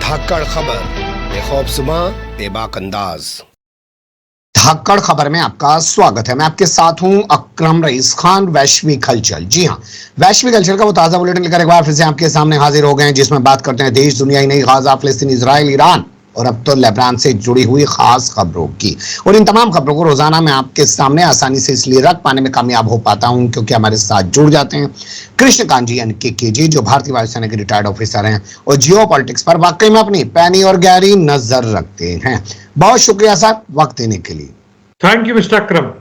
धाकड़ खबर, बेखौफज़ुमा बेबाक अंदाज। धाकड़ खबर में आपका स्वागत है। मैं आपके साथ हूं अकरम रईस खान। वैश्विक हलचल, जी हां, वैश्विक हलचल का वो ताजा बुलेटिन लेकर एक बार फिर से आपके सामने हाजिर हो गए हैं, जिसमें बात करते हैं देश दुनिया ही नहीं, गाजा, फिलिस्तीन, इजराइल, ईरान और अब तो लेबनान से जुड़ी हुई खास खबरों की। और इन तमाम खबरों को रोजाना मैं आपके सामने आसानी से इसलिए रख पाने में कामयाब हो पाता हूं क्योंकि हमारे साथ जुड़ जाते हैं कृष्णकांत जी के जी, जो भारतीय वायुसेना के रिटायर्ड ऑफिसर हैं और जियो पॉलिटिक्स पर वाकई में अपनी पैनी और गहरी नजर रखते हैं। बहुत शुक्रिया सर वक्त देने के लिए। थैंक यू मिस्टर अकरम।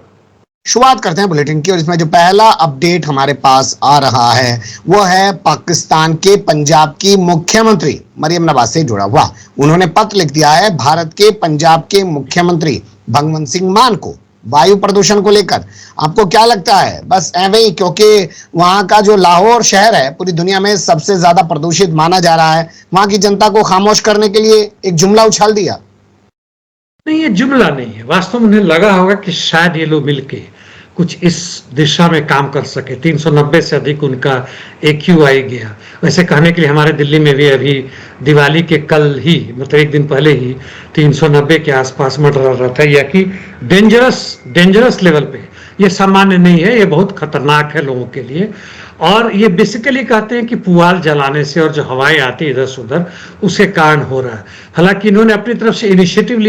शुरुआत करते हैं बुलेटिन की, और इसमें जो पहला अपडेट हमारे पास आ रहा है वो है पाकिस्तान के पंजाब की मुख्यमंत्री मरियम नवाज से जुड़ा हुआ। उन्होंने पत्र लिख दिया है भारत के पंजाब के मुख्यमंत्री भगवंत सिंह मान को वायु प्रदूषण को लेकर। आपको क्या लगता है? बस ऐवे ही क्योंकि वहां का जो लाहौर शहर है पूरी दुनिया में सबसे ज्यादा प्रदूषित माना जा रहा है, वहां की जनता को खामोश करने के लिए एक जुमला उछाल दिया? नहीं, ये जुमला नहीं है। वास्तव में उन्हें लगा होगा कि शायद ये लोग मिलके कुछ इस दिशा में काम कर सके। 390 से अधिक उनका AQI गया। वैसे कहने के लिए हमारे दिल्ली में भी अभी दिवाली के कल ही, मतलब एक दिन पहले ही 390 के आसपास मंडरा रहा था, या कि डेंजरस लेवल पे। ये सामान्य नहीं है, ये बहुत खतरनाक है लोगों के लिए। और ये बेसिकली कहते हैं कि पुआल जलाने से और जो हवाएं आती है इधर से उधर, उसके कारण हो रहा है। हालांकि इन्होंने अपनी तरफ से इनिशिएटिव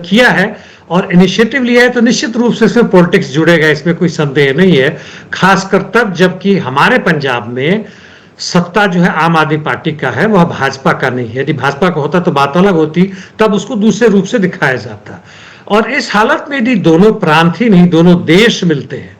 किया है, और इनिशिएटिव लिया है तो निश्चित रूप से इसमें पॉलिटिक्स जुड़ेगा, इसमें कोई संदेह नहीं है। खासकर तब जबकि हमारे पंजाब में सत्ता जो है आम आदमी पार्टी का है, वह भाजपा का नहीं है। यदि भाजपा का होता तो बात अलग होती, तब उसको दूसरे रूप से दिखाया जाता। और इस हालत में यदि दोनों प्रांत ही नहीं, दोनों देश मिलते हैं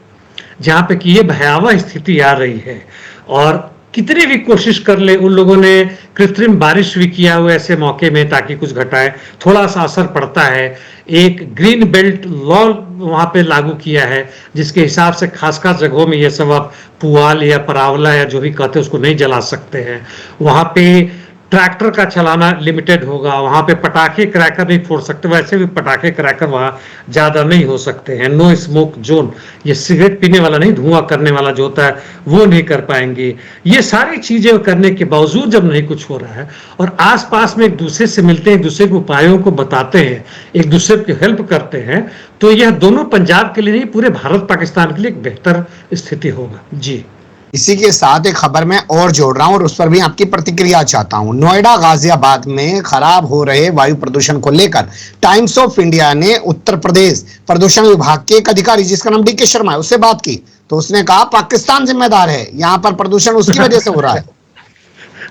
जहां पे कि ये भयावह स्थिति आ रही है, और कितनी भी कोशिश कर ले, उन लोगों ने कृत्रिम बारिश भी किया हुआ ऐसे मौके में ताकि कुछ घटाए, थोड़ा सा असर पड़ता है। एक ग्रीन बेल्ट लॉ वहां पे लागू किया है, जिसके हिसाब से खास खास जगहों में ये सब आप पुआल या परावला या जो भी कहते हैं उसको नहीं जला सकते हैं। वहां पे ट्रैक्टर का चलाना लिमिटेड होगा, वहां पे पटाखे क्रैकर नहीं फोड़ सकते, वैसे भी पटाखे क्रैकर वहां ज्यादा नहीं हो सकते हैं। नो स्मोक जोन, ये सिगरेट पीने वाला नहीं, धुआं करने वाला जो होता है वो नहीं कर पाएंगे। ये सारी चीजें करने के बावजूद जब नहीं कुछ हो रहा है और आसपास में एक दूसरे से मिलते हैं, एक दूसरे के उपायों को बताते हैं, एक दूसरे की हेल्प करते हैं, तो यह दोनों पंजाब के लिए नहीं, पूरे भारत पाकिस्तान के लिए एक बेहतर स्थिति होगा। जी, इसी के साथ एक खबर मैं और जोड़ रहा हूं और उस पर भी आपकी प्रतिक्रिया चाहता हूं। नोएडा गाजियाबाद में खराब हो रहे वायु प्रदूषण को लेकर टाइम्स ऑफ इंडिया ने उत्तर प्रदेश प्रदूषण विभाग के एक अधिकारी जिसका नाम DK शर्मा है उससे बात की, तो उसने कहा पाकिस्तान जिम्मेदार है, यहाँ पर प्रदूषण उसकी वजह से हो रहा है।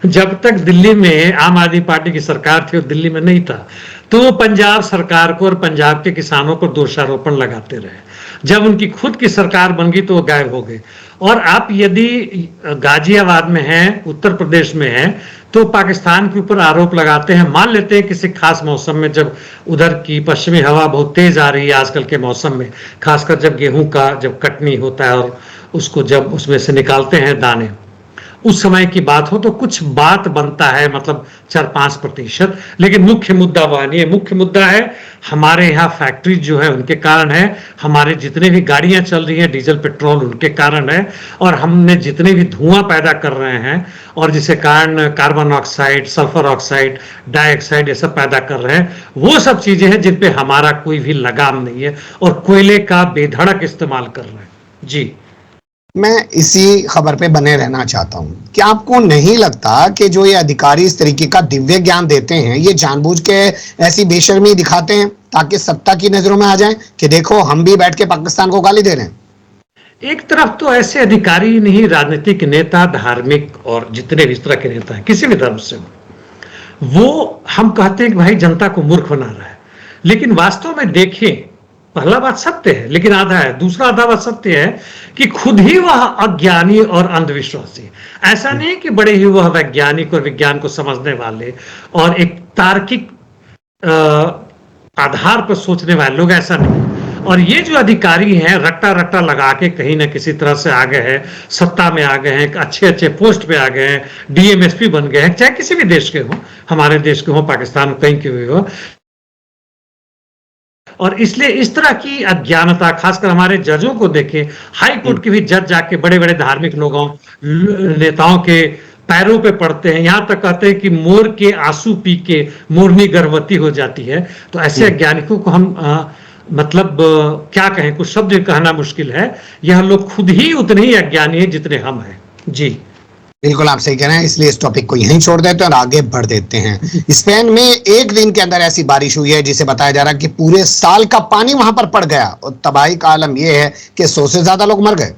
जब तक दिल्ली में आम आदमी पार्टी की सरकार थी और दिल्ली में नहीं था, तो वो पंजाब सरकार को और पंजाब के किसानों को दोषारोपण लगाते रहे। जब उनकी खुद की सरकार बन गई तो वो गायब हो गए। और आप यदि गाजियाबाद में हैं, उत्तर प्रदेश में हैं, तो पाकिस्तान के ऊपर आरोप लगाते हैं। मान लेते हैं किसी खास मौसम में जब उधर की पश्चिमी हवा बहुत तेज आ रही है आजकल के मौसम में, खासकर जब गेहूं का जब कटनी होता है और उसको जब उसमें से निकालते हैं दाने, उस समय की बात हो तो कुछ बात बनता है, मतलब 4-5%। लेकिन मुख्य मुद्दा वह नहीं है। मुख्य मुद्दा है हमारे यहाँ फैक्ट्री जो है उनके कारण है, हमारे जितने भी गाड़ियां चल रही हैं डीजल पेट्रोल उनके कारण है, और हमने जितने भी धुआं पैदा कर रहे हैं और जिसके कारण carbon oxide, sulphur oxide, dioxide ये सब पैदा कर रहे हैं, वो सब चीजें हैं जिन पे हमारा कोई भी लगाम नहीं है, और कोयले का बेधड़क इस्तेमाल कर रहे हैं। जी, मैं इसी खबर पे बने रहना चाहता हूं। क्या आपको नहीं लगता कि जो ये अधिकारी इस तरीके का दिव्य ज्ञान देते हैं, ये जानबूझ के ऐसी बेशर्मी दिखाते हैं ताकि सत्ता की नजरों में आ जाएं कि देखो हम भी बैठ के पाकिस्तान को गाली दे रहे हैं? एक तरफ तो ऐसे अधिकारी नहीं, राजनीतिक नेता, धार्मिक और जितने भी इस तरह के नेता हैं किसी भी धर्म से हो, वो हम कहते हैं कि भाई जनता को मूर्ख बना रहा है, लेकिन वास्तव में देखें, पहला बात सत्य है लेकिन आधा है, दूसरा आधा बात सत्य है कि खुद ही वह अज्ञानी और अंधविश्वासी। ऐसा नहीं कि बड़े ही वह वैज्ञानिक और विज्ञान को समझने वाले और एक तार्किक आधार पर सोचने वाले लोग, ऐसा नहीं। और ये जो अधिकारी हैं रट्टा रट्टा लगा के कहीं ना किसी तरह से आ गए हैं, सत्ता में आ गए हैं, अच्छे अच्छे पोस्ट पे आ गए हैं, DMSP बन गए हैं, चाहे किसी भी देश के हो, हमारे देश के हो, पाकिस्तान कहीं के भी हो। और इसलिए इस तरह की अज्ञानता, खासकर हमारे जजों को देखें, हाई कोर्ट के भी जज जाके बड़े बड़े धार्मिक लोगों नेताओं के पैरों पे पड़ते हैं, यहां तक कहते हैं कि मोर के आंसू पी के मोरनी गर्भवती हो जाती है। तो ऐसे वैज्ञानिकों को हम मतलब क्या कहें, कुछ शब्द कहना मुश्किल है। यह लोग खुद ही उतने ही अज्ञानी हैं जितने हम हैं। जी बिल्कुल आप सही कह रहे हैं, इसलिए इस टॉपिक को यहीं छोड़ देते हैं और आगे बढ़ देते हैं। स्पेन में एक दिन के अंदर ऐसी बारिश हुई है जिसे बताया जा रहा है कि पूरे साल का पानी वहां पर पड़ गया, और तबाही का आलम यह है कि 100 से ज्यादा लोग मर गए।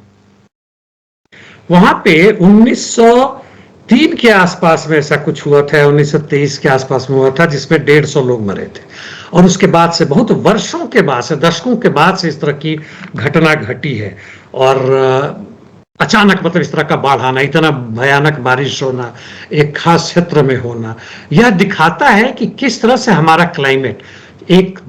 वहां पे 1903 के आसपास में ऐसा कुछ हुआ था, 1923 के आसपास में हुआ था, जिसमें 150 लोग मरे थे। और उसके बाद से बहुत वर्षों के बाद से, दशकों के बाद से इस तरह की घटना घटी है। और अचानक मतलब इस तरह का बाढ़ आना, इतना भयानक बारिश होना, एक खास क्षेत्र में होना, यह दिखाता है कि किस तरह से हमारा क्लाइमेट एक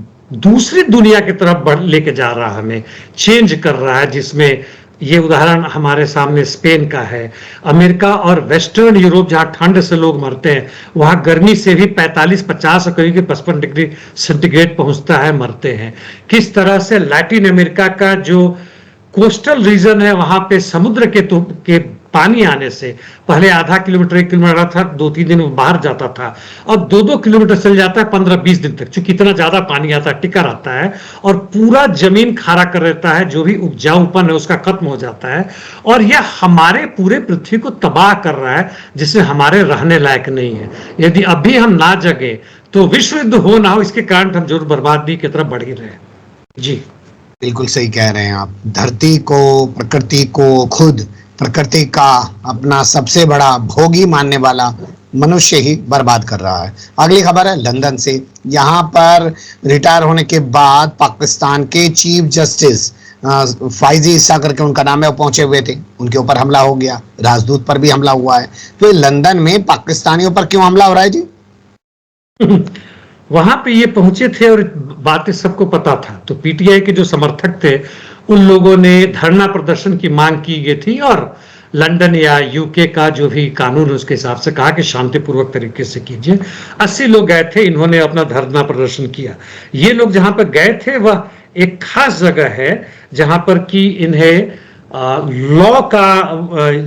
दूसरी दुनिया की तरफ लेके जा रहा है, हमें चेंज कर रहा है। जिसमें ये उदाहरण हमारे सामने स्पेन का है। अमेरिका और वेस्टर्न यूरोप जहां ठंड से लोग मरते हैं, वहां गर्मी से भी 45-50 और करीब 55 डिग्री सेंटीग्रेड पहुंचता है, मरते हैं। किस तरह से लैटिन अमेरिका का जो कोस्टल रीजन है, वहां पे समुद्र के पानी आने से पहले आधा किलोमीटर 1 किलोमीटर था, 2-3 दिन में बाहर जाता था, अब 2-2 किलोमीटर चल जाता है 15-20 दिन तक, क्योंकि इतना ज्यादा पानी आता है, टिका रहता है और पूरा जमीन खारा कर देता है, जो भी उपजाऊपन है उसका खत्म हो जाता है। और यह हमारे पूरे पृथ्वी को तबाह कर रहा है, जिससे हमारे रहने लायक नहीं है। यदि अभी हम ना जगे तो विश्व युद्ध हो ना हो, इसके कारण हम जरूर बर्बादी की तरफ बढ़ ही रहे। जी बिल्कुल सही कह रहे हैं आप। धरती को, प्रकृति को, खुद प्रकृति का अपना सबसे बड़ा भोगी मानने वाला मनुष्य ही बर्बाद कर रहा है। अगली खबर है लंदन से। यहाँ पर रिटायर होने के बाद पाकिस्तान के चीफ जस्टिस फाइजी ईसा करके उनका नाम है, वो पहुंचे हुए थे, उनके ऊपर हमला हो गया, राजदूत पर भी हमला हुआ है। तो लंदन में पाकिस्तानियों पर क्यों हमला हो रहा है जी? वहां पे ये पहुंचे थे और बातें सबको पता था। तो पीटीआई के जो समर्थक थे, उन लोगों ने धरना प्रदर्शन की मांग की गई थी और लंदन या यूके का जो भी कानून है उसके हिसाब से कहा कि शांतिपूर्वक तरीके से कीजिए। 80 लोग गए थे, इन्होंने अपना धरना प्रदर्शन किया। ये लोग जहां पर गए थे वह एक खास जगह है जहां पर कि इन्हें लॉ का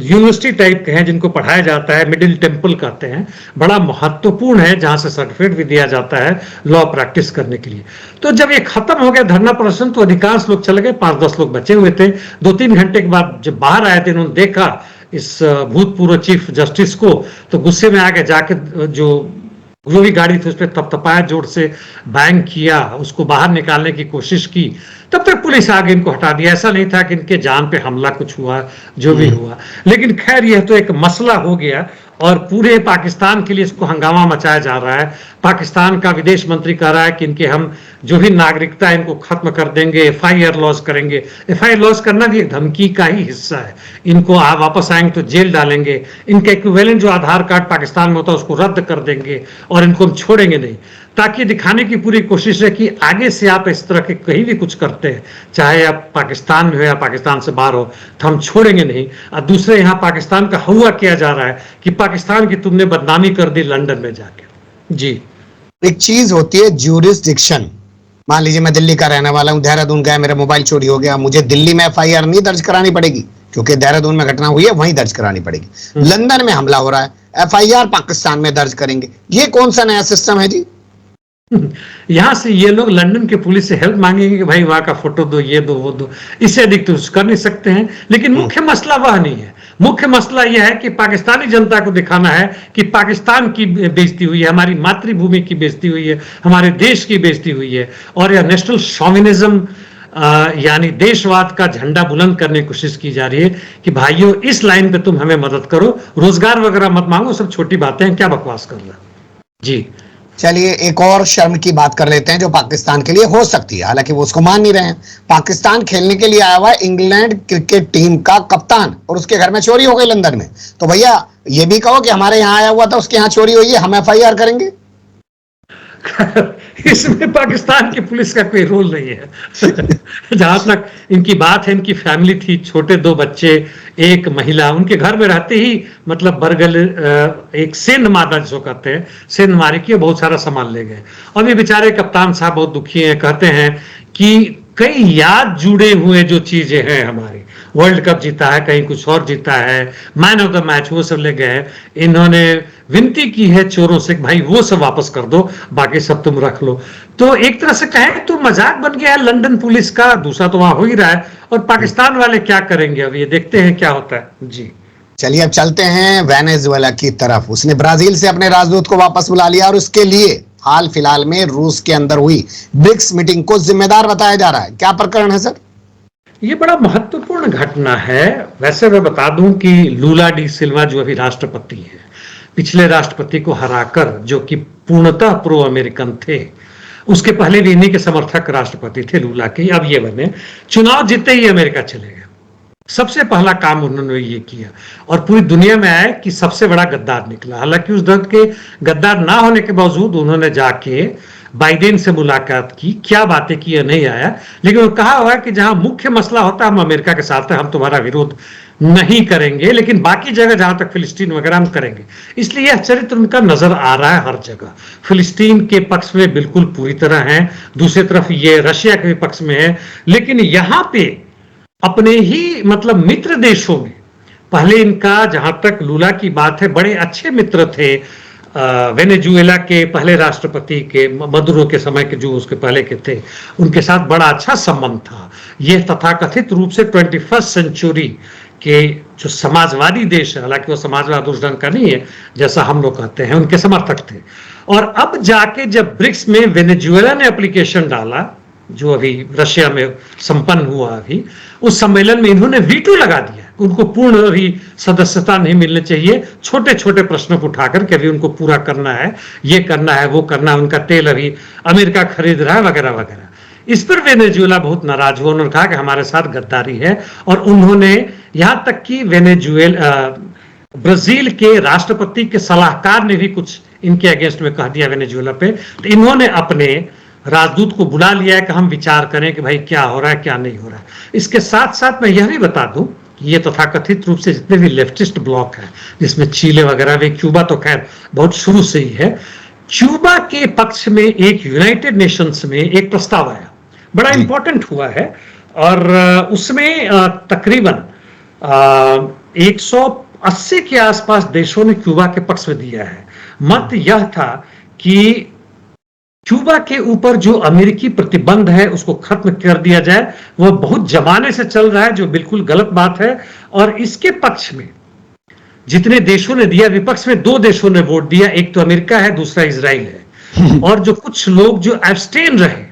यूनिवर्सिटी टाइप के हैं, जिनको पढ़ाया जाता है, मिडिल टेम्पल कहते हैं, बड़ा महत्वपूर्ण है, जहां से सर्टिफिकेट भी दिया जाता है लॉ प्रैक्टिस करने के लिए। तो जब ये खत्म हो गया धरना प्रदर्शन, तो अधिकांश लोग चले गए, 5-10 लोग बचे हुए थे। 2-3 घंटे के बाद जब बाहर आए थे, इन्होंने देखा इस भूतपूर्व चीफ जस्टिस को, तो गुस्से में आके जाके जो भी गाड़ी थी उस पर तपतपाया, जोर से बैंग किया, उसको बाहर निकालने की कोशिश की। तब तक पुलिस आ गई, इनको हटा दिया। ऐसा नहीं था कि इनके जान पे हमला कुछ हुआ, जो भी हुआ। लेकिन खैर यह तो एक मसला हो गया और पूरे पाकिस्तान के लिए इसको हंगामा मचाया जा रहा है। पाकिस्तान का विदेश मंत्री कह रहा है कि इनके हम जो भी नागरिकता है इनको खत्म कर देंगे, एफआईआर लॉज करेंगे। एफआईआर लॉज करना भी एक धमकी का ही हिस्सा है। इनको वापस आएंगे तो जेल डालेंगे, इनका इक्विवेलेंट जो आधार कार्ड पाकिस्तान में होता है उसको रद्द कर देंगे और इनको हम छोड़ेंगे नहीं। ताकि दिखाने की पूरी कोशिश है कि आगे से आप इस तरह के कहीं भी कुछ करते हैं, चाहे आप पाकिस्तान में हो या पाकिस्तान से बाहर हो, तो हम छोड़ेंगे नहीं। और दूसरे यहाँ पाकिस्तान का हुआ किया जा रहा है कि पाकिस्तान की तुमने बदनामी कर दी लंदन में जाके। जी एक चीज होती है ज्यूरिसडिक्शन। मान लीजिए मैं दिल्ली का रहने वाला हूँ, देहरादून गया, मेरा मोबाइल चोरी हो गया, मुझे दिल्ली में एफआईआर नहीं दर्ज करानी पड़ेगी क्योंकि देहरादून में घटना हुई है, वहीं दर्ज करानी पड़ेगी। लंदन में हमला हो रहा है, एफआईआर पाकिस्तान में दर्ज करेंगे। ये कौन सा नया सिस्टम है जी? यहां से ये लोग लंदन के पुलिस से हेल्प मांगेंगे कि भाई वहां का फोटो दो, ये दो, वो दो। इससे अधिक तो कर नहीं सकते हैं। लेकिन मुख्य मसला वह नहीं है। मुख्य मसला यह है कि पाकिस्तानी जनता को दिखाना है कि पाकिस्तान की बेइज्जती हुई है, हमारी मातृभूमि की बेइज्जती हुई है, हमारे देश की बेइज्जती हुई है। और यह नेशनल शॉविनिज्म यानी देशवाद का झंडा बुलंद करने की कोशिश की जा रही है कि भाइयों इस लाइन पे तुम हमें मदद करो, रोजगार वगैरह मत मांगो, सब छोटी बातें हैं, क्या बकवास कर रहे हो। जी चलिए एक और शर्म की बात कर लेते हैं जो पाकिस्तान के लिए हो सकती है, हालांकि वो उसको मान नहीं रहे हैं। पाकिस्तान खेलने के लिए आया हुआ है इंग्लैंड क्रिकेट टीम का कप्तान, और उसके घर में चोरी हो गई लंदन में। तो भैया ये भी कहो कि हमारे यहाँ आया हुआ था, उसके यहाँ चोरी हुई है, हम एफआईआर करेंगे। इसमें पाकिस्तान की पुलिस का कोई रोल नहीं है। जहां तक इनकी बात है, इनकी फैमिली थी, छोटे 2 बच्चे, एक महिला, उनके घर में रहते ही मतलब बरगल एक सेंध मारना जिसको कहते हैं, सेंध मारी की बहुत सारा सामान ले गए। और ये बेचारे कप्तान साहब बहुत दुखी हैं, कहते हैं कि कई याद जुड़े हुए जो चीजें हैं हमारी वर्ल्ड कप जीता है, कहीं कुछ और जीता है, मैन ऑफ द मैच वो सब ले गए हैं। इन्होंने विनती की है चोरों से, भाई वो सब वापस कर दो, बाकी सब तुम रख लो। तो एक तरह से कहें तो मजाक बन गया है लंदन पुलिस का, दूसरा तो वहां हो ही रहा है। और पाकिस्तान वाले क्या करेंगे अब ये देखते हैं क्या होता है। जी चलिए अब चलते हैं वेनेजुएला की तरफ। उसने ब्राजील से अपने राजदूत को वापस बुला लिया और उसके लिए हाल फिलहाल में रूस के अंदर हुई ब्रिक्स मीटिंग को जिम्मेदार बताया जा रहा है। क्या प्रकरण है सर? ये बड़ा महत्वपूर्ण घटना है। वैसे मैं बता दूं कि लूला डी सिल्वा जो अभी राष्ट्रपति है, पिछले राष्ट्रपति को हराकर, जो कि पूर्णतः प्रो अमेरिकन थे, उसके पहले भी इन्हीं के समर्थक राष्ट्रपति थे लूला के, अब ये बने, चुनाव जीते ही अमेरिका चले गए। सबसे पहला काम उन्होंने ये किया और पूरी दुनिया में आया कि सबसे बड़ा गद्दार निकला। हालांकि उस दर्द के गद्दार ना होने के बावजूद उन्होंने जाके बाइडेन से मुलाकात की, क्या बातें की नहीं आया, लेकिन वो कहा हुआ है कि जहां मुख्य मसला होता है हम अमेरिका के साथ है, हम तुम्हारा विरोध नहीं करेंगे, लेकिन बाकी जगह जहां तक फिलिस्तीन वगैरह हम करेंगे। इसलिए यह चरित्र उनका नजर आ रहा है हर जगह। फिलिस्तीन के पक्ष में बिल्कुल पूरी तरह है, दूसरी तरफ ये रशिया के पक्ष में है, लेकिन यहां पे अपने ही मतलब मित्र देशों में, पहले इनका जहां तक लूला की बात है, बड़े अच्छे मित्र थे वेनेजुएला के पहले राष्ट्रपति के, मदुरो के समय के जो उसके पहले के थे, उनके साथ बड़ा अच्छा संबंध था। ये तथाकथित रूप से 21st सेंचुरी के जो समाजवादी देश है, हालांकि वो समाजवाद उस ढंग का नहीं है जैसा हम लोग कहते हैं, उनके समर्थक थे। और अब जाके जब ब्रिक्स में वेनेजुएला ने एप्लीकेशन डाला, जो अभी रशिया में संपन्न हुआ, अभी उस सम्मेलन में इन्होंने वीटो लगा दिया, उनको पूर्ण अभी सदस्यता नहीं मिलनी चाहिए, छोटे छोटे प्रश्नों को उठाकर के अभी उनको पूरा करना है, ये करना है, वो करना है, उनका तेल अभी अमेरिका खरीद रहा है वगैरह वगैरह। इस पर वेनेजुएला बहुत नाराज हुआ, उन्होंने कहा कि हमारे साथ गद्दारी है। और उन्होंने यहां तक कि ब्राजील के राष्ट्रपति के सलाहकार ने भी कुछ इनके अगेंस्ट में कह दिया वेनेजुएला पे। तो इन्होंने अपने राजदूत को बुला लिया है कि हम विचार करें कि भाई क्या हो रहा है क्या नहीं हो रहा है। इसके साथ साथ मैं यह भी बता दूं कि ये तथाकथित रूप से जितने भी लेफ्टिस्ट ब्लॉक है, जिसमें चीले वगैरह भी, क्यूबा तो खैर बहुत शुरू से ही है, क्यूबा के पक्ष में एक यूनाइटेड नेशंस में एक प्रस्ताव आया, बड़ा इंपॉर्टेंट हुआ है। और उसमें तकरीबन 180 के आसपास देशों ने क्यूबा के पक्ष में दिया है। मत यह था कि क्यूबा के ऊपर जो अमेरिकी प्रतिबंध है उसको खत्म कर दिया जाए। वो बहुत जमाने से चल रहा है, जो बिल्कुल गलत बात है। और इसके पक्ष में जितने देशों ने दिया, विपक्ष में 2 देशों ने वोट दिया, एक तो अमेरिका है, दूसरा इजराइल है। और जो कुछ लोग जो एब्सटेन रहे,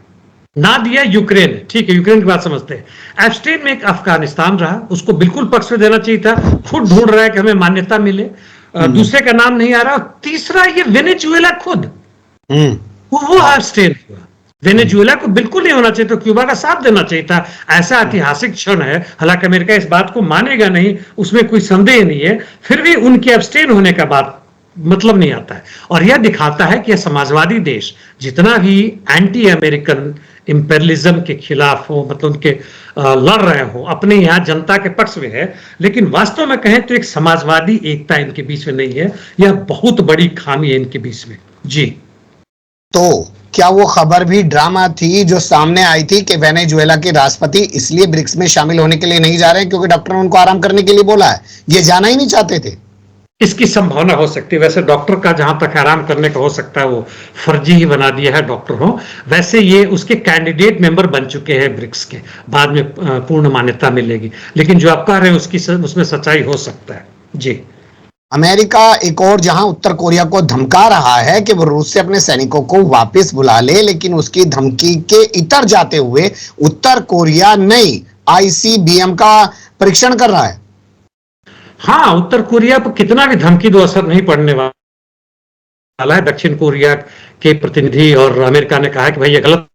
ना दिया यूक्रेन है, ठीक है, यूक्रेन की बात समझते हैं। एब्सटेन में एक अफगानिस्तान रहा, उसको बिल्कुल पक्ष में देना चाहिए था, खुद ढूंढ रहा है कि हमें मान्यता मिले, दूसरे का नाम नहीं आ रहा। तीसरा ये वेनेजुएला खुद वो एब्सटेन हुआ। वेनेजुएला को बिल्कुल नहीं होना चाहिए, तो क्यूबा का साथ देना चाहिए था। ऐसा ऐतिहासिक क्षण है, हालांकि अमेरिका इस बात को मानेगा नहीं, उसमें कोई संदेह नहीं है, फिर भी उनके एब्सटेन होने का बात मतलब नहीं आता है। और यह दिखाता है कि यह समाजवादी देश जितना भी एंटी अमेरिकन इंपेरियलिज्म के खिलाफ हो, मतलब उनके लड़ रहे हो, अपने यहाँ जनता के पक्ष में है, लेकिन वास्तव में कहें तो एक समाजवादी एकता इनके बीच में नहीं है। यह बहुत बड़ी खामी है इनके बीच में। जी, तो क्या वो खबर भी ड्रामा थी जो सामने आई थी कि वेनेजुएला के राष्ट्रपति इसलिए ब्रिक्स में शामिल होने के लिए नहीं जा रहे हैं क्योंकि डॉक्टर ने उनको आराम करने के लिए बोला है, ये जाना ही नहीं चाहते थे? इसकी संभावना हो सकती है। वैसे डॉक्टर का जहां तक आराम करने का हो सकता है, वो फर्जी ही बना दिया है डॉक्टर हो। वैसे ये उसके कैंडिडेट मेंबर बन चुके हैं ब्रिक्स के, बाद में पूर्ण मान्यता मिलेगी, लेकिन जो आप कह रहे हैं उसमें सच्चाई हो सकता है। जी, अमेरिका एक और जहां उत्तर कोरिया को धमका रहा है कि वो रूस से अपने सैनिकों को वापस बुला ले, लेकिन उसकी धमकी के इतर जाते हुए उत्तर कोरिया नई ICBM का परीक्षण कर रहा है। हाँ, उत्तर कोरिया पर कितना भी धमकी दो असर नहीं पड़ने वाला है। दक्षिण कोरिया के प्रतिनिधि और अमेरिका ने कहा है कि भाई ये गलत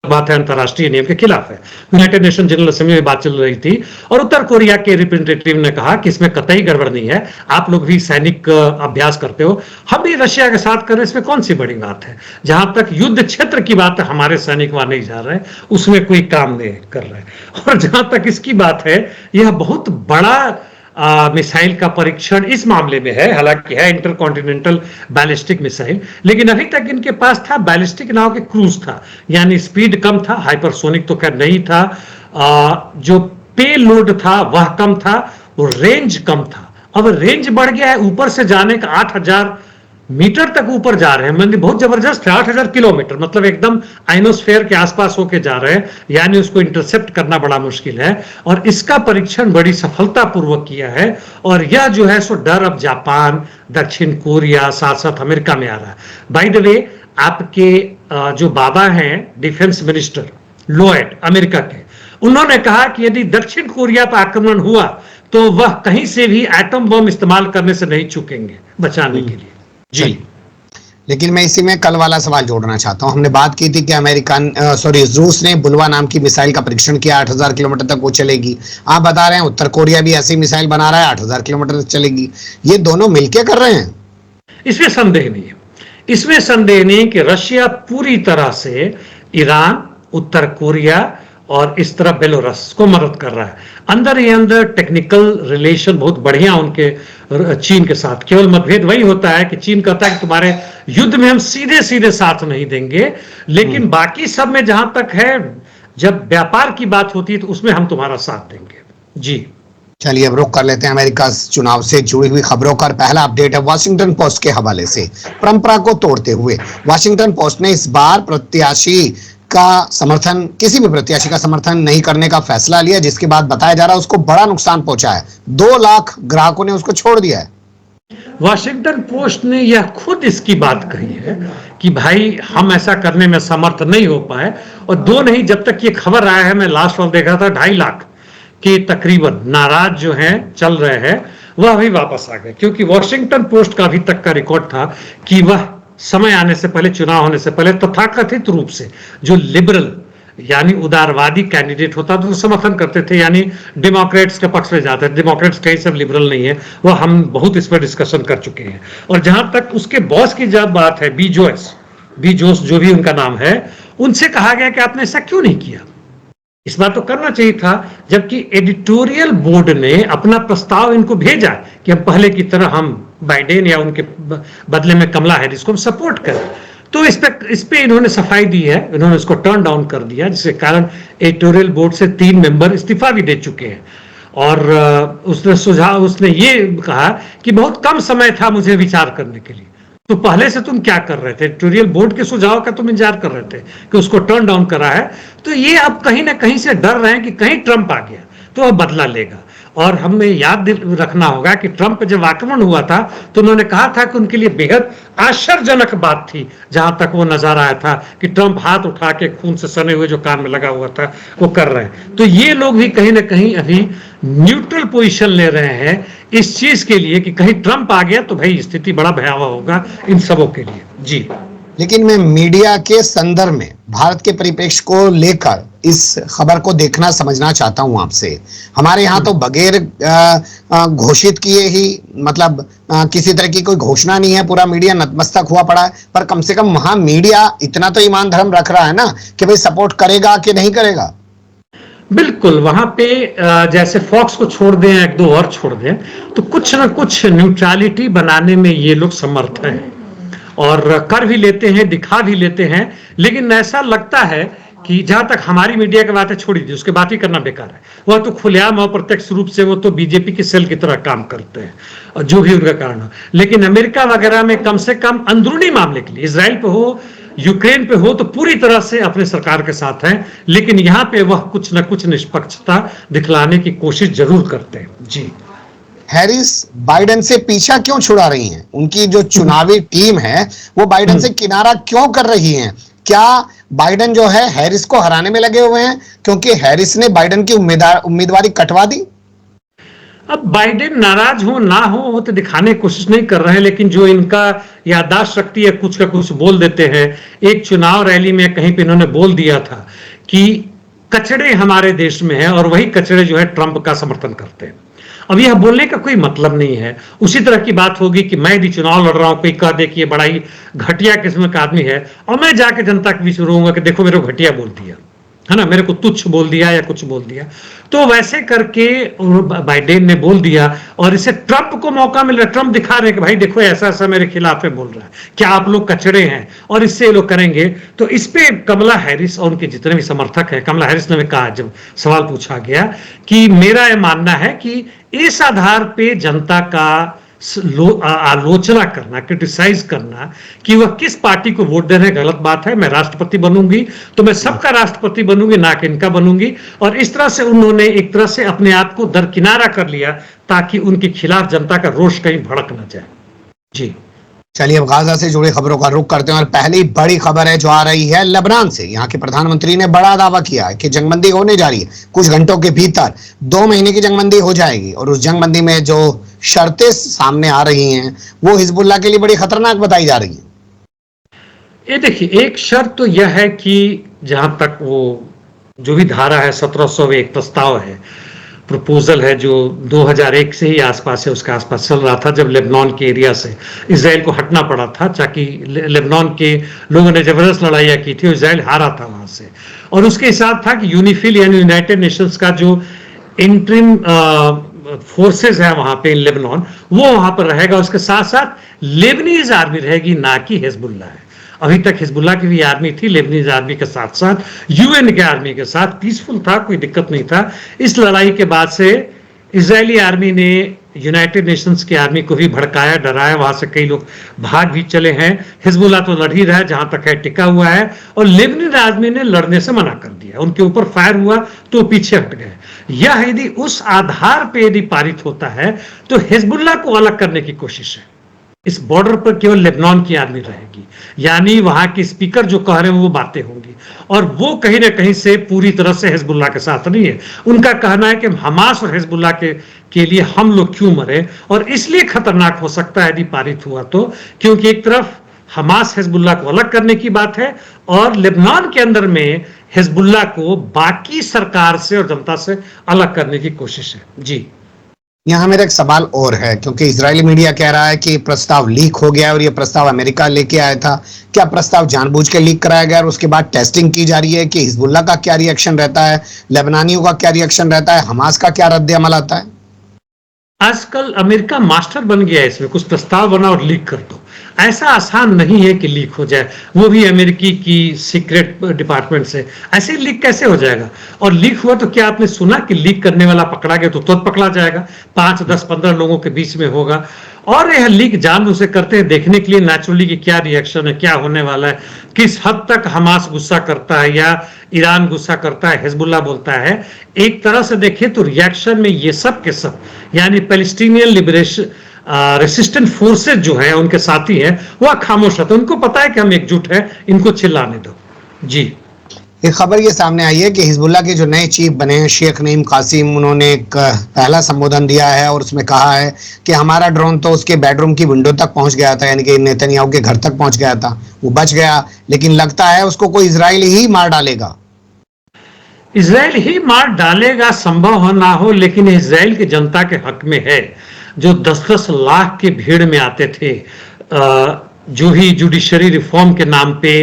बात है, अंतर्राष्ट्रीय नियम के खिलाफ है। यूनाइटेड नेशन जनरल असेंबली में बात चल रही थी और उत्तर कोरिया के रिप्रेजेंटेटिव ने कहा कि इसमें कतई गड़बड़ नहीं है, आप लोग भी सैनिक अभ्यास करते हो, हम भी रशिया के साथ कर रहे हैं, इसमें कौन सी बड़ी बात है। जहां तक युद्ध क्षेत्र की बात है, हमारे सैनिक वहां नहीं जा रहे, उसमें कोई काम नहीं कर रहे। और जहां तक इसकी बात है, यह बहुत बड़ा मिसाइल का परीक्षण इस मामले में है। हालांकि है इंटरकॉन्टिनेंटल बैलिस्टिक मिसाइल, लेकिन अभी तक इनके पास था बैलिस्टिक नाव के क्रूज था, यानी स्पीड कम था, हाइपरसोनिक तो खैर नहीं था। जो पे लोड था वह कम था, वो रेंज कम था। अब रेंज बढ़ गया है, ऊपर से जाने का 8000 मीटर तक ऊपर जा रहे हैं, मतलब बहुत जबरदस्त है। 8000 किलोमीटर मतलब एकदम आइनोस्फेयर के आसपास होके जा रहे हैं, यानी उसको इंटरसेप्ट करना बड़ा मुश्किल है। और इसका परीक्षण बड़ी सफलतापूर्वक किया है। और यह जो है सो डर अब जापान, दक्षिण कोरिया, साथ साथ अमेरिका में आ रहा है। बाय द वे, आपके जो बाबा हैं डिफेंस मिनिस्टर लोएड अमेरिका के, उन्होंने कहा कि यदि दक्षिण कोरिया पर आक्रमण हुआ तो वह कहीं से भी एटम बम इस्तेमाल करने से नहीं चूकेंगे बचाने के लिए। जी, लेकिन मैं इसी में कल वाला सवाल जोड़ना चाहता हूं। हमने बात की थी कि रूस ने बुलवा नाम की मिसाइल का परीक्षण किया, 8000 किलोमीटर तक वो चलेगी। आप बता रहे हैं उत्तर कोरिया भी ऐसी मिसाइल बना रहा है, 8000 किलोमीटर तक चलेगी। ये दोनों मिलके कर रहे हैं? इसमें संदेह नहीं है, इसमें संदेह नहीं कि रशिया पूरी तरह से ईरान, उत्तर कोरिया और इस तरह बेलोरस को मदद कर रहा है। अंदर ही अंदर टेक्निकल रिलेशन बहुत बढ़िया उनके चीन के साथ। केवल मतभेद वही होता है कि चीन कहता है कि तुम्हारे युद्ध में हम सीधे सीधे साथ नहीं देंगे, लेकिन बाकी सब में जहां तक है, जब व्यापार की बात होती है तो उसमें हम तुम्हारा साथ देंगे। जी, चलिए अब रुक कर लेते हैं अमेरिका चुनाव से जुड़ी हुई खबरों का। पहला अपडेट है वॉशिंगटन पोस्ट के हवाले से। परंपरा को तोड़ते हुए वॉशिंगटन पोस्ट ने इस बार किसी भी प्रत्याशी का समर्थन नहीं करने का फैसला लिया, जिसके बाद बताया जा रहा है उसको बड़ा नुकसान पहुंचा है। 2 लाख ग्राहकों ने उसको छोड़ दिया है। वॉशिंगटन पोस्ट ने यह खुद इसकी बात कही है कि भाई हम ऐसा करने में समर्थ नहीं हो पाए। और 2 नहीं, जब तक ये खबर आया है, मैं लास्ट वाल देखा था, 2.5 लाख के तकरीबन नाराज जो हैं चल रहे हैं, वह अभी वापस आ गए। क्योंकि वॉशिंगटन पोस्ट का अभी तक का रिकॉर्ड था कि वह समय आने से पहले, चुनाव होने से पहले तथाकथित रूप से जो लिबरल यानी उदारवादी कैंडिडेट होता था तो समर्थन करते थे, यानी डेमोक्रेट्स के पक्ष में जाते थे। डेमोक्रेट्स कहीं सब लिबरल नहीं है, वह हम बहुत इस पर डिस्कशन कर चुके हैं। और जहां तक उसके बॉस की जब बात है, बी जोस जो भी उनका नाम है, उनसे कहा गया कि आपने ऐसा क्यों नहीं किया। इस बार तो करना चाहिए था, जबकि एडिटोरियल बोर्ड ने अपना प्रस्ताव इनको भेजा कि हम पहले की तरह हम बाइडेन या उनके बदले में कमला हैरिस को हम सपोर्ट करें। तो इस पे इन्होंने सफाई दी है, इन्होंने उसको टर्न डाउन कर दिया, जिसके कारण एडिटोरियल बोर्ड से 3 मेंबर इस्तीफा भी दे चुके हैं। और उसने ये कहा कि बहुत कम समय था मुझे विचार करने के लिए। तो पहले से तुम क्या कर रहे थे? एडिटोरियल बोर्ड के सुझाव का तुम इंतजार कर रहे थे कि उसको टर्न डाउन करा है। तो ये अब कहीं ना कहीं से डर रहे हैं कि कहीं ट्रंप आ गया तो अब बदला लेगा। और हमें याद रखना होगा कि ट्रंप पे जब आक्रमण हुआ था तो उन्होंने कहा था कि उनके लिए बेहद आश्चर्यजनक बात थी, जहां तक वो नजर आया था कि ट्रंप हाथ उठा के खून से सने हुए जो कान में लगा हुआ था वो कर रहे हैं। तो ये लोग भी कहीं ना कहीं अभी न्यूट्रल पोजीशन ले रहे हैं इस चीज के लिए कि कहीं ट्रंप आ गया तो भाई स्थिति बड़ा भयावह होगा इन सबों के लिए। जी, लेकिन मैं मीडिया के संदर्भ में भारत के परिप्रेक्ष्य को लेकर इस खबर को देखना समझना चाहता हूं आपसे। हमारे यहाँ तो बगैर घोषित किए ही, मतलब किसी तरह की कोई घोषणा नहीं है, पूरा मीडिया नतमस्तक हुआ पड़ा है। पर कम से कम वहां मीडिया इतना तो ईमान धर्म रख रहा है ना कि भाई सपोर्ट करेगा कि नहीं करेगा। बिल्कुल, वहां पे जैसे फॉक्स को छोड़ दें, 1-2 और छोड़ दें, तो कुछ ना कुछ न्यूट्रलिटी बनाने में ये लोग समर्थ हैं और कर भी लेते हैं, दिखा भी लेते हैं। लेकिन ऐसा लगता है कि जहां तक हमारी मीडिया की बातें छोड़ी थी, उसके बात ही करना बेकार है। वह तो खुलेआम और प्रत्यक्ष रूप से वो तो बीजेपी के सेल की तरह काम करते हैं, और जो भी उनका कारण हो। लेकिन अमेरिका वगैरह में कम से कम अंदरूनी मामले के लिए, इजराइल पे हो, यूक्रेन पे हो, तो पूरी तरह से अपने सरकार के साथ हैं। लेकिन यहाँ पे वह कुछ न कुछ निष्पक्षता दिखलाने की कोशिश जरूर करते हैं। जी, हैरिस बाइडेन से पीछा क्यों छुड़ा रही हैं? उनकी जो चुनावी टीम है वो बाइडेन से किनारा क्यों कर रही है? क्या बाइडेन जो है हैरिस को हराने में लगे हुए हैं क्योंकि हैरिस ने बाइडेन की उम्मीदवारी कटवा दी? अब बाइडेन नाराज हो ना हो वो तो दिखाने की कोशिश नहीं कर रहे हैं, लेकिन जो इनका याददाश्त शक्ति है, कुछ का कुछ बोल देते हैं। एक चुनाव रैली में कहीं पे इन्होंने बोल दिया था कि कचड़े हमारे देश में हैं और वही कचड़े जो है ट्रंप का समर्थन करते हैं। अब यह बोलने का कोई मतलब नहीं है। उसी तरह की बात होगी कि मैं भी चुनाव लड़ रहा हूं, कोई कह दे कि ये बड़ा ही घटिया किस्म का आदमी है और मैं जाके जनता के बीच में रहूंगा कि देखो मेरे को घटिया बोल दिया। है ना, मेरे को तुच्छ बोल दिया या कुछ बोल दिया। तो वैसे करके बाइडेन ने बोल दिया और इसे ट्रंप को मौका मिल रहा है। ट्रंप दिखा रहे हैं कि भाई देखो ऐसा ऐसा मेरे खिलाफ है बोल रहा है, क्या आप लोग कचड़े हैं और इससे ये लोग करेंगे। तो इस पे कमला हैरिस और उनके जितने भी समर्थक हैं, कमला हैरिस ने भी कहा जब सवाल पूछा गया कि मेरा यह मानना है कि इस आधार पे जनता का आलोचना करना, क्रिटिसाइज करना कि वह किस पार्टी को वोट दे रहे हैं, गलत बात है। मैं राष्ट्रपति बनूंगी तो मैं सबका राष्ट्रपति बनूंगी, ना कि इनका बनूंगी। और इस तरह से उन्होंने एक तरह से अपने आप को दरकिनारा कर लिया ताकि उनके खिलाफ जनता का रोष कहीं भड़क न जाए। जी चलिए अब गाजा से जुड़ी खबरों का रुख करते हैं और पहली बड़ी खबर है जो आ रही है लेबनान से। यहाँ के प्रधानमंत्री ने बड़ा दावा किया है कि जंगबंदी होने जा रही है, कुछ घंटों के भीतर 2 महीने की जंगबंदी हो जाएगी और उस जंगबंदी में जो शर्तें सामने आ रही हैं वो हिजबुल्लाह के लिए बड़ी खतरनाक बताई जा रही हैं। ये देखिए, एक शर्त तो यह है कि जहां तक वो जो भी धारा है 1701 प्रस्ताव है, प्रपोजल है जो 2001 से ही आसपास है, उसके आसपास चल रहा था जब लेबनान के एरिया से इजराइल को हटना पड़ा था, ताकि लेबनान के लोगों ने जबरदस्त लड़ाइयाँ की थी और इजराइल हारा था वहां से। और उसके हिसाब था कि यूनिफिल यानी यूनाइटेड नेशंस का जो इंटरिम फोर्सेस है वहां पे लेबनान, वो वहां पर रहेगा। उसके साथ साथ लेबनीज आर्मी रहेगी, ना कि हिजबुल्लाह है। अभी तक हिजबुल्लाह की भी आर्मी थी, लेबनीज आर्मी के साथ साथ यूएन के आर्मी के साथ पीसफुल था, कोई दिक्कत नहीं था। इस लड़ाई के बाद से इजरायली आर्मी ने यूनाइटेड नेशंस की आर्मी को भी भड़काया, डराया, वहां से कई लोग भाग भी चले हैं। हिजबुल्लाह तो लड़ ही रहा है, जहां तक है टिका हुआ है, और लेबनीज आर्मी ने लड़ने से मना कर दिया। उनके ऊपर फायर हुआ तो पीछे हट गए। यह यदि उस आधार पर यदि पारित होता है तो हिजबुल्लाह को अलग करने की कोशिश है। इस बॉर्डर पर केवल लेबनान की आर्मी रहेगी, यानी वहां के स्पीकर जो कह रहे हैं वो बातें होंगी, और वो कहीं ना कहीं से पूरी तरह से हिजबुल्लाह के साथ नहीं है। उनका कहना है कि हमास और हिजबुल्लाह के लिए हम लोग क्यों मरे, और इसलिए खतरनाक हो सकता है यदि पारित हुआ तो, क्योंकि एक तरफ हमास हिजबुल्लाह को अलग करने की बात है और लेबनान के अंदर में हिजबुल्लाह को बाकी सरकार से और जनता से अलग करने की कोशिश है। जी यहाँ मेरा एक सवाल और है, क्योंकि इजरायली मीडिया कह रहा है कि प्रस्ताव लीक हो गया और ये प्रस्ताव अमेरिका लेके आया था। क्या प्रस्ताव जानबूझ के लीक कराया गया और उसके बाद टेस्टिंग की जा रही है कि हिजबुल्लाह का क्या रिएक्शन रहता है, लेबनानियों का क्या रिएक्शन रहता है, हमास का क्या रद्द अमल आता है? आजकल अमेरिका मास्टर बन गया है इसमें, कुछ प्रस्ताव बना और लीक कर दो। ऐसा आसान नहीं है कि लीक हो जाए, वो भी अमेरिकी की सीक्रेट डिपार्टमेंट से। ऐसे लीक कैसे हो जाएगा? और लीक हुआ तो क्या आपने सुना कि लीक करने वाला पकड़ा गया? तो तुरंत पकड़ा जाएगा, 5, 10, 15 लोगों के बीच में होगा। और यह लीक जानबूझ से करते हैं देखने के लिए नेचुरली कि क्या रिएक्शन है, क्या होने वाला है, किस हद तक हमास गुस्सा करता है या ईरान गुस्सा करता है, हिजबुल्लाह बोलता है। एक तरह से देखें तो रिएक्शन में ये सब के सब, यानी पैलेस्टीनियन लिबरेशन रेसिस्टेंट फोर्सेज जो है उनके साथी हैं, वह खामोश रहते हैं। उनको पता है कि हम एकजुट हैं, इनको चिल्लाने दो। जी एक खबर ये सामने आई है कि हिजबुल्लाह के जो नए चीफ बने हैं शेख नईम कासिम, उन्होंने एक पहला संबोधन दिया है और उसमें कहा है कि हमारा ड्रोन तो उसके बेडरूम की विंडो तक पहुंच गया था, यानी कि नेतन्याहू के घर तक पहुंच गया था, वो बच गया, लेकिन लगता है उसको कोई इजराइल ही मार डालेगा। इजराइल ही मार डालेगा, संभव हो ना हो, लेकिन इजराइल की जनता के हक में है। जो 10-10 लाख की भीड़ में आते थे, जो ही जुडिशरी रिफॉर्म के नाम पे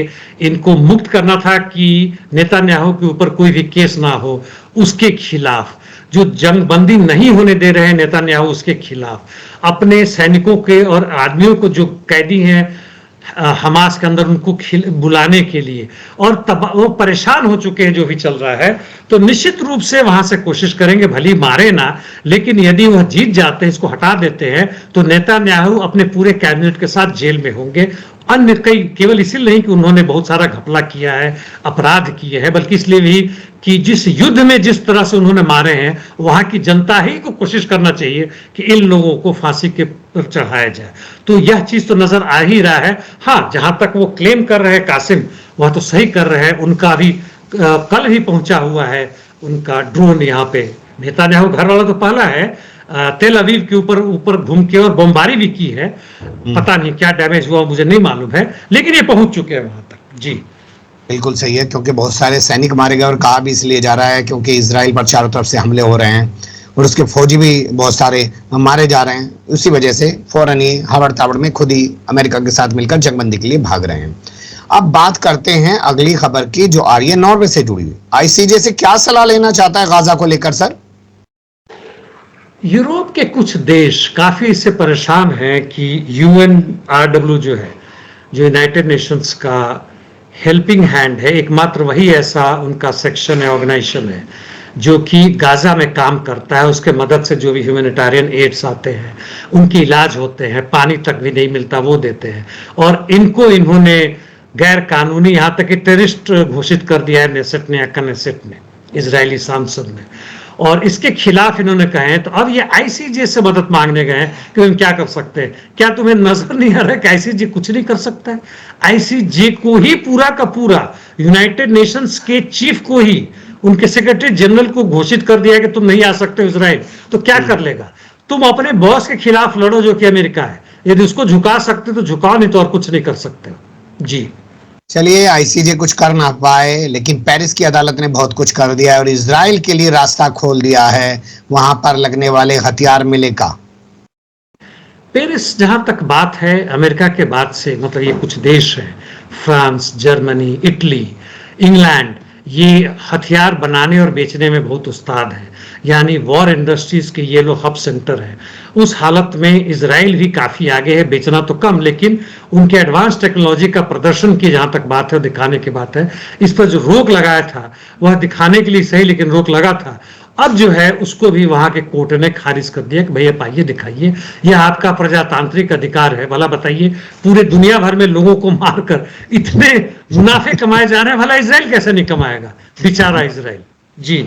इनको मुक्त करना था कि नेतन्याहू के ऊपर कोई भी केस ना हो, उसके खिलाफ, जो जंगबंदी नहीं होने दे रहे हैं नेतन्याहू उसके खिलाफ, अपने सैनिकों के और आदमियों को जो कैदी हैं हमास के अंदर उनको बुलाने के लिए, और तब वो परेशान हो चुके हैं जो भी चल रहा है, तो निश्चित रूप से वहां से कोशिश करेंगे, भली मारे ना, लेकिन यदि वह जीत जाते हैं, इसको हटा देते हैं, तो नेतन्याहू अपने पूरे कैबिनेट के साथ जेल में होंगे। अन्य कई, केवल इसलिए नहीं कि उन्होंने बहुत सारा घपला किया है, अपराध किए हैं, बल्कि इसलिए भी कि जिस युद्ध में जिस तरह से उन्होंने मारे हैं, वहां की जनता ही को कोशिश करना चाहिए कि इन लोगों को फांसी के पर चढ़ाया जाए। तो यह चीज तो नजर आ ही रहा है। हाँ, जहां तक वो क्लेम कर रहे हैं कासिम, वह तो सही कर रहे हैं। उनका भी कल ही पहुंचा हुआ है उनका ड्रोन यहाँ पे। नेतन्याहू घर वाला तो पहला है, तेल अवीव के ऊपर घूम के और बमबारी भी की है। पता नहीं क्या डैमेज हुआ, मुझे नहीं मालूम है, लेकिन ये पहुंच चुके हैं वहां तक। जी बिल्कुल सही है, क्योंकि बहुत सारे सैनिक मारे गए और कहा भी इसलिए जा रहा है क्योंकि इजराइल पर चारों तरफ से हमले हो रहे हैं और उसके फौजी भी बहुत सारे मारे जा रहे हैं। उसी वजह से फौरन ही हवड़ तावड़ में खुद ही अमेरिका के साथ मिलकर जंगबंदी के लिए भाग रहे हैं। अब बात करते हैं अगली खबर की जो आ रही है नॉर्वे से जुड़ी हुई। आईसीजे से क्या सलाह लेना चाहता है गाजा को लेकर सर? यूरोप के कुछ देश काफी इससे परेशान हैं कि यूएनआरडब्ल्यू जो है, जो यूनाइटेड नेशंस का हेल्पिंग हैंड है, एकमात्र वही ऐसा उनका सेक्शन है, ऑर्गेनाइजेशन है जो कि गाजा में काम करता है। उसके मदद से जो भी ह्यूमैनिटेरियन एड्स आते हैं, उनके इलाज होते हैं, पानी तक भी नहीं मिलता वो देते हैं। और इनको इन्होंने गैर कानूनी, यहाँ तक कि टेररिस्ट घोषित कर दिया है नेसेट ने, नेसेट ने, इजरायली सांसद ने, और इसके खिलाफ इन्होंने कहे हैं। तो अब ये आईसीजे से मदद मांगने गए हैं कि हम क्या कर सकते हैं। क्या तुम्हें नजर नहीं आ रहा है कि आईसीजे कुछ नहीं कर सकता है? आईसीजे को ही पूरा का पूरा यूनाइटेड नेशंस के चीफ को ही, उनके सेक्रेटरी जनरल को घोषित कर दिया कि तुम नहीं आ सकते इजराइल। तो क्या कर लेगा? तुम अपने बॉस के खिलाफ लड़ो जो कि अमेरिका है। यदि उसको झुका सकते तो झुकाओ, नहीं तो और कुछ नहीं कर सकते। जी चलिए, आईसीजे कुछ कर ना पाए, लेकिन पेरिस की अदालत ने बहुत कुछ कर दिया है और इजराइल के लिए रास्ता खोल दिया है। वहां पर लगने वाले हथियार मिले का पेरिस, जहां तक बात है अमेरिका के बाद से, मतलब ये कुछ देश हैं, फ्रांस, जर्मनी, इटली, इंग्लैंड, ये हथियार बनाने और बेचने में बहुत उस्ताद हैं। यानी वॉर इंडस्ट्रीज के ये लोग हब सेंटर हैं। उस हालत में इजराइल भी काफी आगे है, बेचना तो कम, लेकिन उनके एडवांस टेक्नोलॉजी का प्रदर्शन की जहां तक बात है, दिखाने की बात है। इस पर जो रोक लगाया था वह दिखाने के लिए सही, लेकिन रोक लगा था। अब जो है उसको भी वहां के कोर्ट ने खारिज कर दिया कि भैया पाइए, दिखाइए, यह आपका प्रजातांत्रिक अधिकार है। भला बताइए, पूरे दुनिया भर में लोगों को मारकर इतने मुनाफे कमाए जा रहे हैं, भला इजराइल कैसे नहीं कमाएगा? बेचारा इजराइल। जी,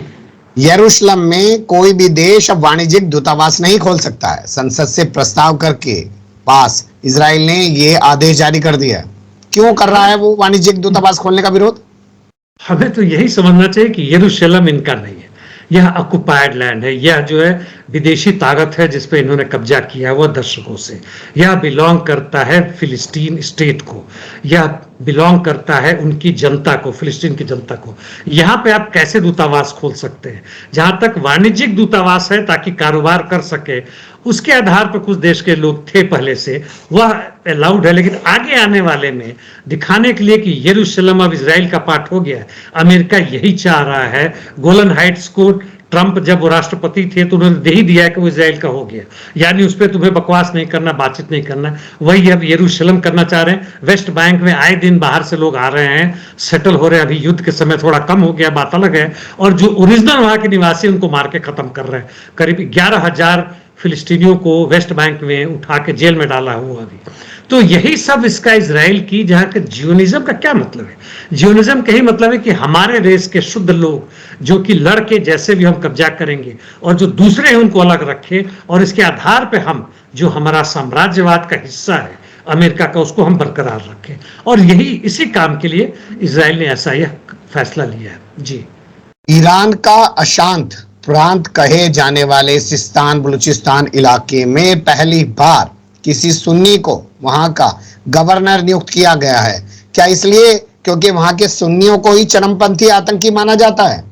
यरूशलेम में कोई भी देश अब वाणिज्यिक दूतावास नहीं खोल सकता है। संसद से प्रस्ताव करके पास इजराइल ने ये आदेश जारी कर दिया है। क्यों कर रहा है वो वाणिज्यिक दूतावास खोलने का विरोध? हमें तो यही समझना चाहिए कि यरूशलेम इनका नहीं है, यह ऑक्युपाइड लैंड है। यह जो है विदेशी ताकत है जिस पे इन्होंने कब्जा किया है, वह दशकों से। यह बिलोंग करता है फिलिस्तीन स्टेट को, यह बिलोंग करता है उनकी जनता को, फिलिस्तीन की जनता को। यहाँ पे आप कैसे दूतावास खोल सकते हैं? जहां तक वाणिज्यिक दूतावास है ताकि कारोबार कर सके, उसके आधार पर कुछ देश के लोग थे पहले से, वह अलाउड है। लेकिन आगे आने वाले में दिखाने के लिए कि यरूशलेम अब इजराइल का पार्ट हो गया है, अमेरिका यही चाह रहा है। गोलन हाइट्स को ट्रंप जब वो राष्ट्रपति थे तो उन्होंने दे ही दिया कि वो इजराइल का हो गया, यानी उस पर तुम्हें बकवास नहीं करना, बातचीत नहीं करना। वही अब यरूशलेम करना चाह रहे हैं। वेस्ट बैंक में आए दिन बाहर से लोग आ रहे हैं, सेटल हो रहे हैं। अभी युद्ध के समय थोड़ा कम हो गया, बात अलग है। और जो ओरिजिनल वहां के निवासी, उनको मार के खत्म कर रहे हैं। करीब 11,000 फिलिस्तीनियों को वेस्ट बैंक में उठा के जेल में डाला हुआ अभी। तो यही सब इसका इजराइल की, जहां के जियोनिज्म का क्या मतलब है? जियोनिज्म का ही मतलब है कि हमारे देश के शुद्ध लोग जो कि लड़के जैसे भी हम कब्जा करेंगे और जो दूसरे हैं उनको अलग रखें, और इसके आधार पे हम जो हमारा साम्राज्यवाद का हिस्सा है अमेरिका का, उसको हम बरकरार रखें। और यही इसी काम के लिए इजराइल ने ऐसा यह फैसला लिया है। जी, ईरान का अशांत प्रांत कहे जाने वाले सिस्तान बलूचिस्तान इलाके में पहली बार किसी सुन्नी को वहां का गवर्नर नियुक्त किया गया है। क्या इसलिए क्योंकि वहां के सुन्नियों को ही चरमपंथी आतंकी माना जाता है?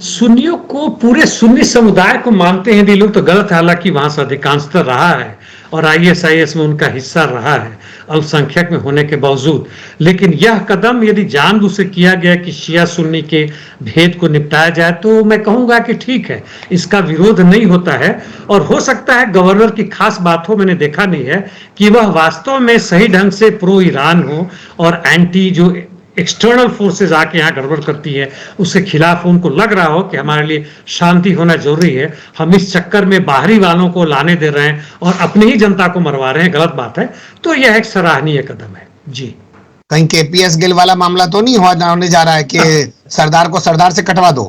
सुन्नियों को, पूरे सुन्नी समुदाय को मानते हैं ये लोग तो गलत है। हालांकि वहां से अधिकांशतः रहा है और आईएसआईएस में उनका हिस्सा रहा है, अल्पसंख्यक में होने के बावजूद। लेकिन यह कदम यदि जानबूझ से किया गया कि शिया सुन्नी के भेद को निपटाया जाए, तो मैं कहूंगा कि ठीक है, इसका विरोध नहीं होता है। और हो सकता है गवर्नर की खास बात हो, मैंने देखा नहीं है कि वह वास्तव में सही ढंग से प्रो ईरान हो और एंटी जो एक्सटर्नल फोर्सेस आके यहाँ गड़बड़ करती है उसके खिलाफ उनको लग रहा हो कि हमारे लिए शांति होना जरूरी है। हम इस चक्कर में बाहरी वालों को लाने दे रहे हैं और अपनी ही जनता को मरवा रहे हैं, गलत बात है। तो यह एक सराहनीय कदम है। जी, कहीं केपीएस गिल वाला मामला तो नहीं होने जा रहा है कि सरदार को सरदार से कटवा दो?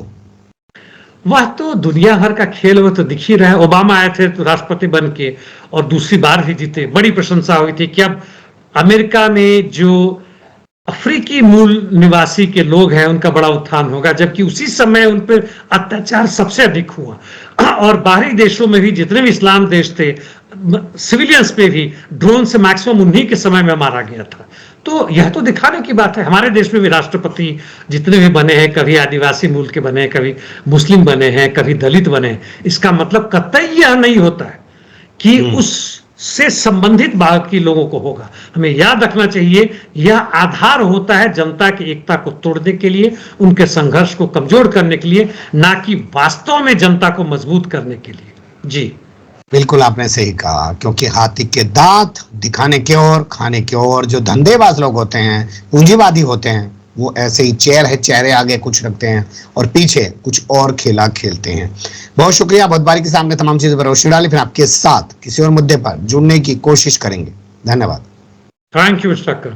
वह तो दुनिया भर का खेल, वो तो दिख ही रहा है। ओबामा आए थे तो राष्ट्रपति बन के और दूसरी बार भी जीते, बड़ी प्रशंसा हुई थी कि अब अमेरिका में जो अफ्रीकी मूल निवासी के लोग हैं उनका बड़ा उत्थान होगा, जबकि उसी समय उन पर अत्याचार सबसे अधिक हुआ। और बाहरी देशों में भी जितने भी इस्लाम देश थे, सिविलियंस पे भी ड्रोन से मैक्सिमम उन्हीं के समय में मारा गया था। तो यह तो दिखाने की बात है। हमारे देश में भी राष्ट्रपति जितने भी बने हैं, कभी आदिवासी मूल के बने हैं, कभी मुस्लिम बने हैं, कभी दलित बने हैं। इसका मतलब कतई यह नहीं होता है कि उस से संबंधित बाकी लोगों को होगा। हमें याद रखना चाहिए यह आधार होता है जनता की एकता को तोड़ने के लिए, उनके संघर्ष को कमजोर करने के लिए, ना कि वास्तव में जनता को मजबूत करने के लिए। जी बिल्कुल आपने सही कहा, क्योंकि हाथी के दांत दिखाने की ओर, खाने की ओर जो धंधेबाज लोग होते हैं, पूंजीवादी होते हैं, वो ऐसे ही चेहरे आगे कुछ रखते हैं और पीछे कुछ और खेला खेलते हैं। बहुत शुक्रिया, बहुत बारीकी से आपने तमाम चीजों पर रोशनी डाली। फिर आपके साथ किसी और मुद्दे पर जुड़ने की कोशिश करेंगे। धन्यवाद। Thank you mister Akram.